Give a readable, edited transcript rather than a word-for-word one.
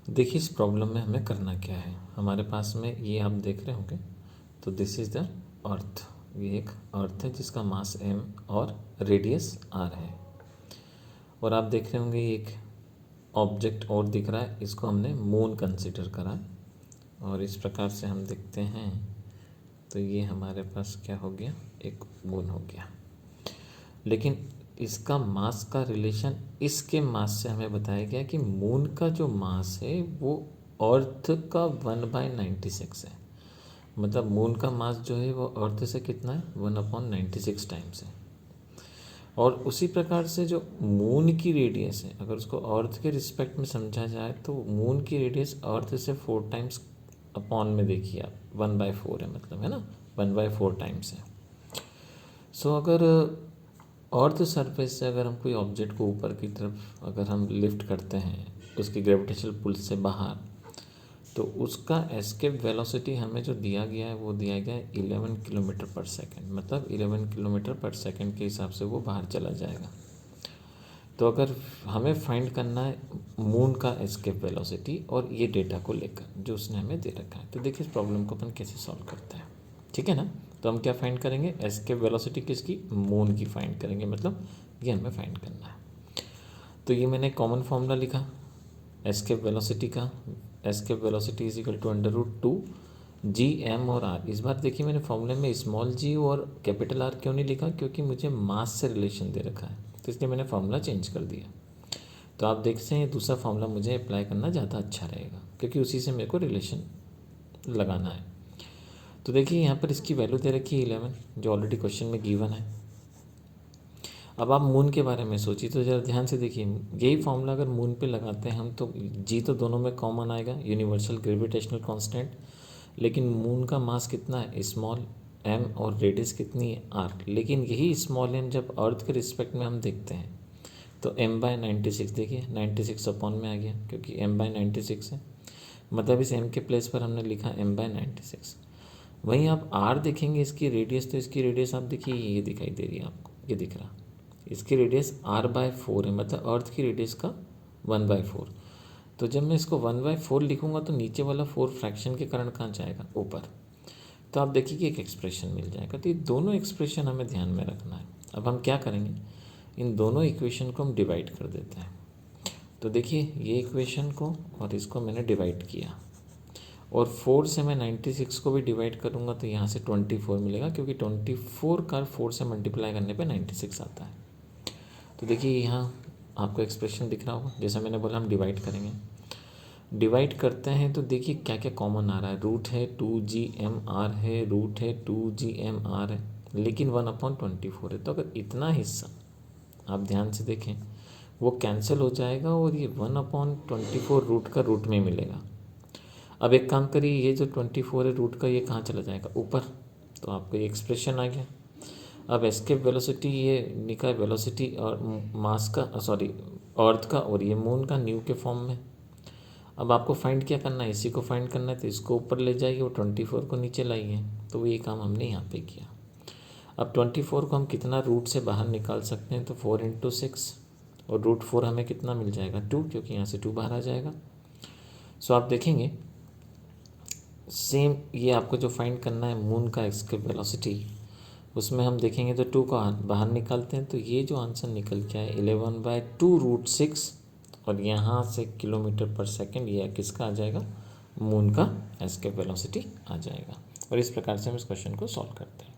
देखिए इस प्रॉब्लम में हमें करना क्या है। हमारे पास में ये आप देख रहे होंगे, तो दिस इज़ द अर्थ। ये एक अर्थ है जिसका मास m और रेडियस r है। और आप देख रहे होंगे एक ऑब्जेक्ट और दिख रहा है, इसको हमने मून कंसिडर करा है। और इस प्रकार से हम देखते हैं तो ये हमारे पास क्या हो गया, एक मून हो गया। लेकिन इसका मास का रिलेशन इसके मास से हमें बताया गया कि मून का जो मास है वो अर्थ का 1/96 है। मतलब मून का मास जो है वो अर्थ से कितना है, 1/96 टाइम्स है। और उसी प्रकार से जो मून की रेडियस है, अगर उसको अर्थ के रिस्पेक्ट में समझा जाए तो मून की रेडियस अर्थ से 4 टाइम्स अपॉन में देखिए आप, 1/4 है, मतलब है ना, 1/4 टाइम्स है। सो अगर अर्थ सरफेस से अगर हम कोई ऑब्जेक्ट को ऊपर की तरफ अगर हम लिफ्ट करते हैं उसकी ग्रेविटेशनल पुल से बाहर, तो उसका एस्केप वेलोसिटी हमें जो दिया गया है वो दिया गया है 11 किलोमीटर पर सेकेंड। मतलब 11 किलोमीटर पर सेकेंड के हिसाब से वो बाहर चला जाएगा। तो अगर हमें फाइंड करना है मून का एस्केप वेलोसिटी और ये डेटा को लेकर जो उसने हमें दे रखा है, तो देखिए इस प्रॉब्लम को अपन कैसे सॉल्व करते हैं। ठीक है ना। तो हम क्या फाइंड करेंगे, एस्केप वेलोसिटी किसकी, मून की फाइंड करेंगे। मतलब ये हमें फाइंड करना है। तो ये मैंने कॉमन फॉर्मूला लिखा एस्केप वेलोसिटी का। Escape velocity is equal to √2 G M और आर। इस बार देखिए मैंने फॉर्मूले में स्मॉल जी और कैपिटल आर क्यों नहीं लिखा, क्योंकि मुझे मास से रिलेशन दे रखा है, तो इसलिए मैंने फार्मूला चेंज कर दिया। तो आप देखते हैं दूसरा फार्मूला मुझे अप्लाई करना ज़्यादा अच्छा रहेगा, क्योंकि उसी से मेरे को रिलेशन लगाना है। तो देखिए यहाँ पर इसकी वैल्यू दे रखी है 11, जो ऑलरेडी क्वेश्चन में गिवन है। अब आप मून के बारे में सोचिए, तो ज़रा ध्यान से देखिए, यही फॉर्मूला अगर मून पे लगाते हैं हम तो जी तो दोनों में कॉमन आएगा, यूनिवर्सल ग्रेविटेशनल कांस्टेंट। लेकिन मून का मास कितना है, स्मॉल एम, और रेडियस कितनी है, आर। लेकिन यही स्मॉल एम जब अर्थ के रिस्पेक्ट में हम देखते हैं तो m/96, देखिए 96 अपॉन में आ गया, क्योंकि m/96 है। मतलब इस m के प्लेस पर हमने लिखा m/96। वहीं आप r देखेंगे इसकी रेडियस, तो इसकी रेडियस आप देखिए ये दिखाई दे रही है आपको, ये दिख रहा, इसकी रेडियस r/4 है। मतलब अर्थ की रेडियस का 1/4। तो जब मैं इसको 1/4 लिखूंगा तो नीचे वाला 4 फ्रैक्शन के कारण कहाँ जाएगा, ऊपर। तो आप देखिए कि एक एक्सप्रेशन मिल जाएगा। तो ये दोनों एक्सप्रेशन हमें ध्यान में रखना है। अब हम क्या करेंगे, इन दोनों इक्वेशन को हम डिवाइड कर देते हैं। तो देखिए ये इक्वेशन को और इसको मैंने डिवाइड किया, और 4 से मैं 96 को भी डिवाइड करूँगा तो यहाँ से 24 मिलेगा, क्योंकि 24 का 4 से मल्टीप्लाई करने पे 96 आता है। तो देखिए यहाँ आपको एक्सप्रेशन दिख रहा होगा, जैसा मैंने बोला हम डिवाइड करेंगे। डिवाइड करते हैं तो देखिए क्या क्या कॉमन आ रहा है, रूट है 2gmr है, रूट है 2gmr है, लेकिन 1/24 है। तो अगर इतना हिस्सा आप ध्यान से देखें वो कैंसिल हो जाएगा और ये 1/24 रूट का रूट में मिलेगा। अब एक काम करिए, ये जो 24 है रूट का, ये कहाँ चला जाएगा, ऊपर। तो आपको ये एक्सप्रेशन आ गया। अब एस्केप वेलोसिटी ये निकला वेलोसिटी और मास का, सॉरी अर्थ का, और ये मून का न्यू के फॉर्म में। अब आपको फाइंड क्या करना है, इसी को फाइंड करना है, तो इसको ऊपर ले जाइए और 24 को नीचे लाइए। तो ये काम हमने यहाँ पे किया। अब 24 को हम कितना रूट से बाहर निकाल सकते हैं, तो 4 × 6, और √4 हमें कितना मिल जाएगा, 2, क्योंकि यहाँ से 2 बाहर आ जाएगा। सो आप देखेंगे सेम ये आपको जो फाइंड करना है मून का एस्केप वेलोसिटी, उसमें हम देखेंगे तो 2 को बाहर निकालते हैं, तो ये जो आंसर निकल के आए 11/2√6, और यहाँ से किलोमीटर पर सेकेंड, ये किसका आ जाएगा, मून का एस्केप वेलोसिटी आ जाएगा। और इस प्रकार से हम इस क्वेश्चन को सॉल्व करते हैं।